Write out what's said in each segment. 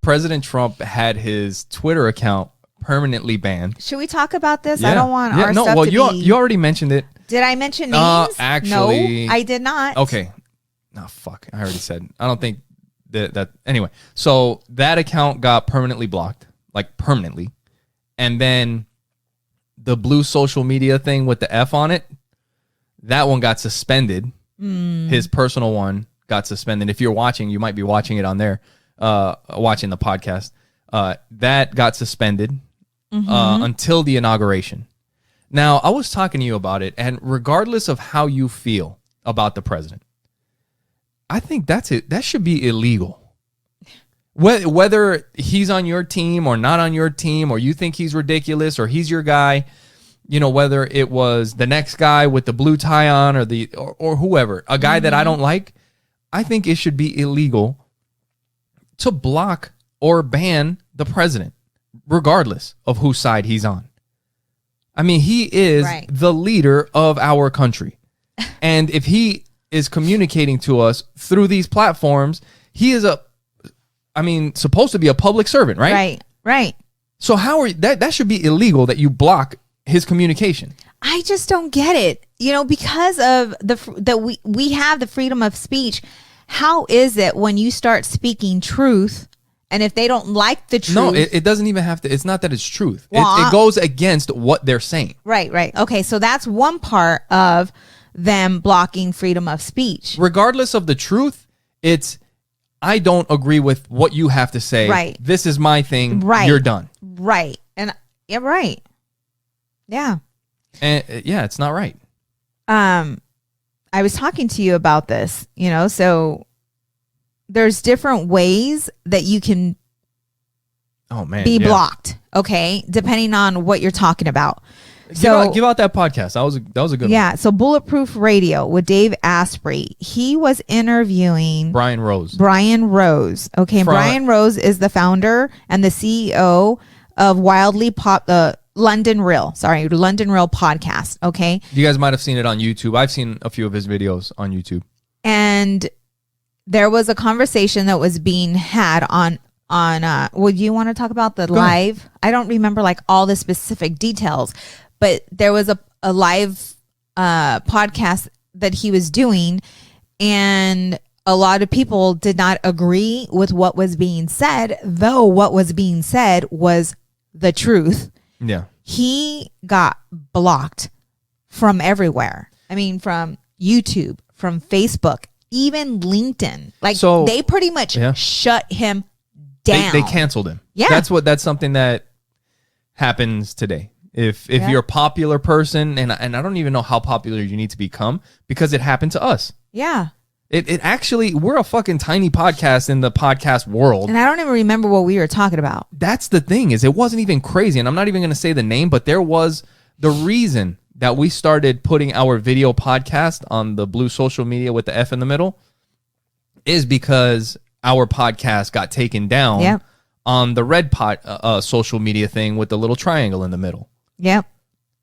President Trump had his Twitter account permanently banned. Should we talk about this? Yeah. I don't want our stuff well, to be... you already mentioned it. Did I mention names? Actually... No, I did not. Okay. No, fuck. I already said. I don't think that... Anyway, so that account got permanently blocked. Like, permanently. And then the blue social media thing with the F on it, that one got suspended. His personal one got suspended. If you're watching, you might be watching it on there, watching the podcast. That got suspended until the inauguration. Now, I was talking to you about it, and regardless of how you feel about the president, I think that's it. That should be illegal. Whether he's on your team or not on your team, or you think he's ridiculous or he's your guy, you know, whether it was the next guy with the blue tie on or whoever, a guy that I don't like, I think it should be illegal to block or ban the president, regardless of whose side he's on. I mean, he is the leader of our country. And if he is communicating to us through these platforms, he is supposed to be a public servant, right? Right. So that should be illegal that you block his communication. I just don't get it. You know, because of that we have the freedom of speech. How is it when you start speaking truth, and if they don't like the truth? No, it doesn't even have to. It's not that it's truth. Well, it goes against what they're saying. Right. Okay, so that's one part of them blocking freedom of speech. Regardless of the truth, it's, I don't agree with what you have to say. Right. This is my thing. Right. You're done. Right. And yeah, right. Yeah. And it's not right. I was talking to you about this, you know, so there's different ways that you can be blocked, okay, depending on what you're talking about. So give out that podcast. That was a good one. Yeah, so Bulletproof Radio with Dave Asprey. He was interviewing Brian Rose. Okay, Brian Rose is the founder and the CEO of London Real podcast. Okay. You guys might have seen it on YouTube. I've seen a few of his videos on YouTube. And there was a conversation that was being had on would you want to talk about the live? Ahead. I don't remember like all the specific details, but there was a live podcast that he was doing, and a lot of people did not agree with what was being said, though what was being said was the truth. Yeah. He got blocked from everywhere. I mean, from YouTube, from Facebook, even LinkedIn. Like, so, they pretty much shut him down. They canceled him. Yeah. That's something that happens today. If you're a popular person, and I don't even know how popular you need to become, because it happened to us. Yeah. It actually, we're a fucking tiny podcast in the podcast world. And I don't even remember what we were talking about. That's the thing, is it wasn't even crazy. And I'm not even going to say the name, but there was the reason that we started putting our video podcast on the blue social media with the F in the middle is because our podcast got taken down on the red social media thing with the little triangle in the middle. Yep.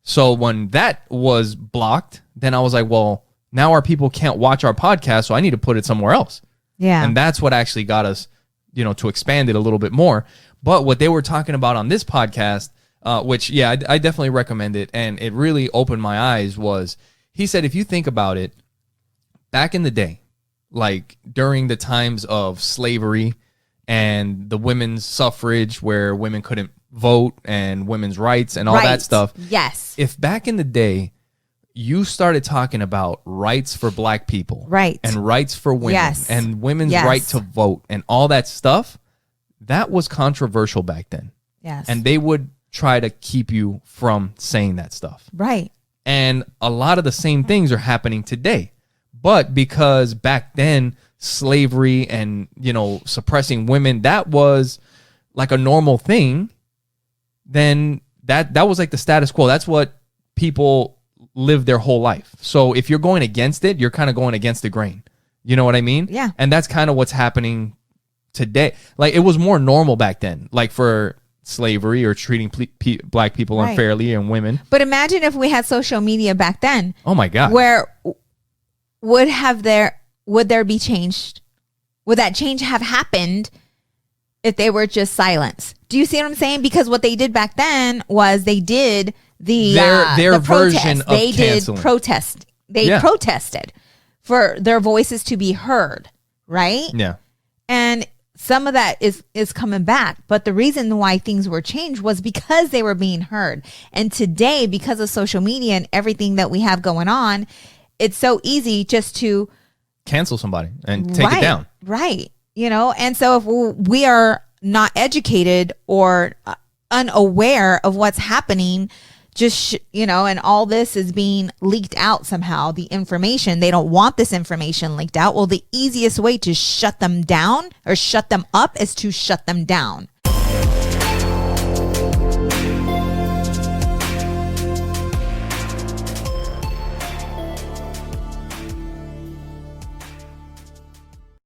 So when that was blocked, then I was like, well, now our people can't watch our podcast, so I need to put it somewhere else. Yeah. And that's what actually got us, to expand it a little bit more. But what they were talking about on this podcast, which, I definitely recommend it, and it really opened my eyes, was he said, if you think about it, back in the day, like during the times of slavery and the women's suffrage, where women couldn't vote, and women's rights and all that stuff. Yes. If back in the day, you started talking about rights for black people, and rights for women, and women's right to vote, and all that stuff, that was controversial back then. Yes. And they would try to keep you from saying that stuff. Right. And a lot of the same things are happening today. But because back then, slavery and, suppressing women, that was like a normal thing, then that was like the status quo. That's what people live their whole life. So if you're going against it, you're kind of going against the grain. You know what I mean? Yeah. And that's kind of what's happening today. Like, it was more normal back then, like for slavery or treating black people unfairly and women. But imagine if we had social media back then. Oh my God. Where would there be changed? Would that change have happened if they were just silenced. Do you see what I'm saying? Because what they did back then was they did their the version protest. of They canceling. did protest. They protested for their voices to be heard, right? Yeah. And some of that is coming back. But the reason why things were changed was because they were being heard. And today, because of social media and everything that we have going on, it's so easy just to cancel somebody and take it down. Right. You know, and so if we are not educated or unaware of what's happening, just, and all this is being leaked out somehow, the information, they don't want this information leaked out. Well, the easiest way to shut them down or shut them up is to shut them down.